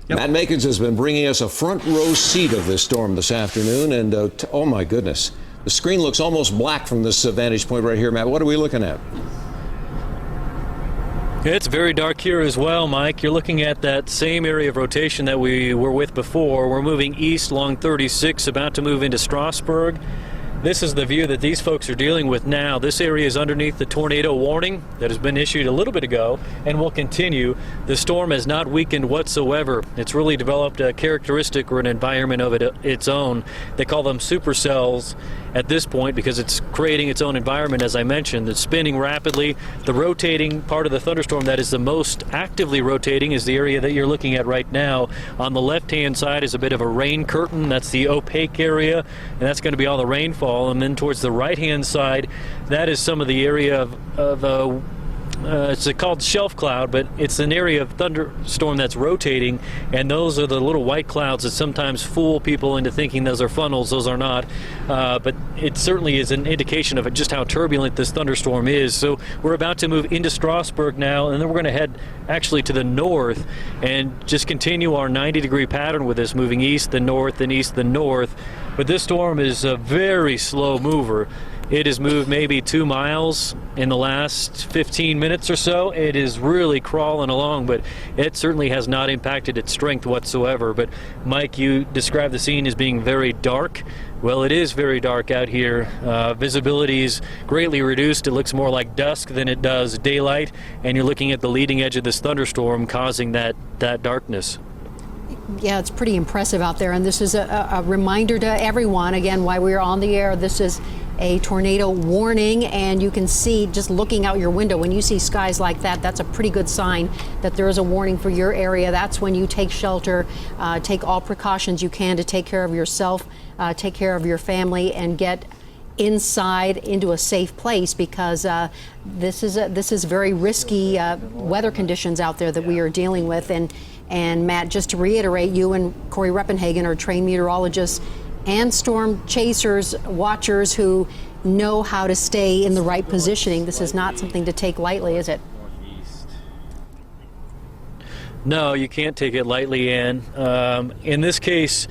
Yep. Matt Makens has been bringing us a front row seat of this storm this afternoon, and oh my goodness, the screen looks almost black from this vantage point right here. Matt, what are we looking at? It's very dark here as well, Mike. You're looking at that same area of rotation that we were with before. We're moving east along 36, about to move into Strasburg. This is the view that these folks are dealing with now. This area is underneath the tornado warning that has been issued a little bit ago and will continue. The storm has not weakened whatsoever. It's really developed a characteristic or an environment of its own. They call them supercells at this point because it's creating its own environment, as I mentioned. It's spinning rapidly. The rotating part of the thunderstorm that is the most actively rotating is the area that you're looking at right now. On the left-hand side is a bit of a rain curtain. That's the opaque area, and that's going to be all the rainfall. And then towards the right-hand side, that is some of the area of it's called shelf cloud, but it's an area of thunderstorm that's rotating, and those are the little white clouds that sometimes fool people into thinking those are funnels. Those are not, but it certainly is an indication of just how turbulent this thunderstorm is. So we're about to move into Strasburg now, and then we're going to head actually to the north and just continue our 90-degree pattern with this, moving east, then north, then east, then north. But this storm is a very slow mover. It has moved maybe 2 miles in the last 15 minutes or so. It is really crawling along, but it certainly has not impacted its strength whatsoever. But Mike, you described the scene as being very dark. Well, it is very dark out here. Visibility is greatly reduced. It looks more like dusk than it does daylight, and you're looking at the leading edge of this thunderstorm causing that darkness. Yeah, it's pretty impressive out there, and this is a reminder to everyone, again, why we're on the air. This is a tornado warning, and you can see just looking out your window, when you see skies like that, that's a pretty good sign that there is a warning for your area. That's when you take shelter, take all precautions you can to take care of yourself, take care of your family, and get inside into a safe place, because this is very risky weather conditions out there that we are dealing with. And Matt, just to reiterate, you and Corey Reppenhagen are trained meteorologists and storm chasers, watchers who know how to stay in the right positioning. This is not something to take lightly, is it? No, you can't take it lightly, Ann. In this case,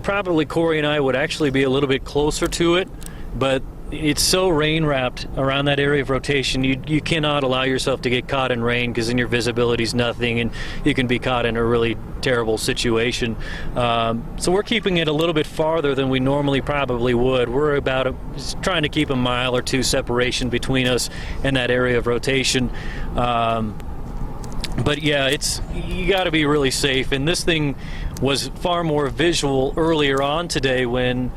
probably Corey and I would actually be a little bit closer to it, but it's so rain-wrapped around that area of rotation, you cannot allow yourself to get caught in rain, because then your visibility's nothing and you can be caught in a really terrible situation. So we're keeping it a little bit farther than we normally probably would. We're about trying to keep a mile or two separation between us and that area of rotation. But yeah, you got to be really safe, and this thing was far more visual earlier on today when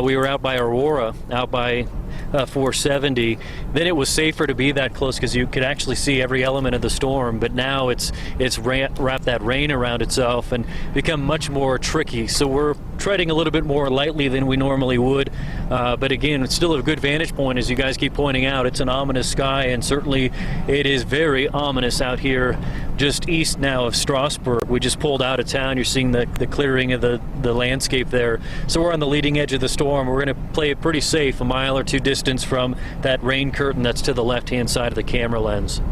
we were out by Aurora, out by 470. Then it was safer to be that close because you could actually see every element of the storm, but now it's wrapped that rain around itself and become much more tricky. So we're treading a little bit more lightly than we normally would, but again, it's still a good vantage point, as you guys keep pointing out. It's an ominous sky, and certainly it is very ominous out here just east now of Strasburg. We just pulled out of town. You're seeing the clearing of the landscape there. So we're on the leading edge of the storm. We're going to play it pretty safe, a mile or two distance from that rain curtain that's to the left-hand side of the camera lens.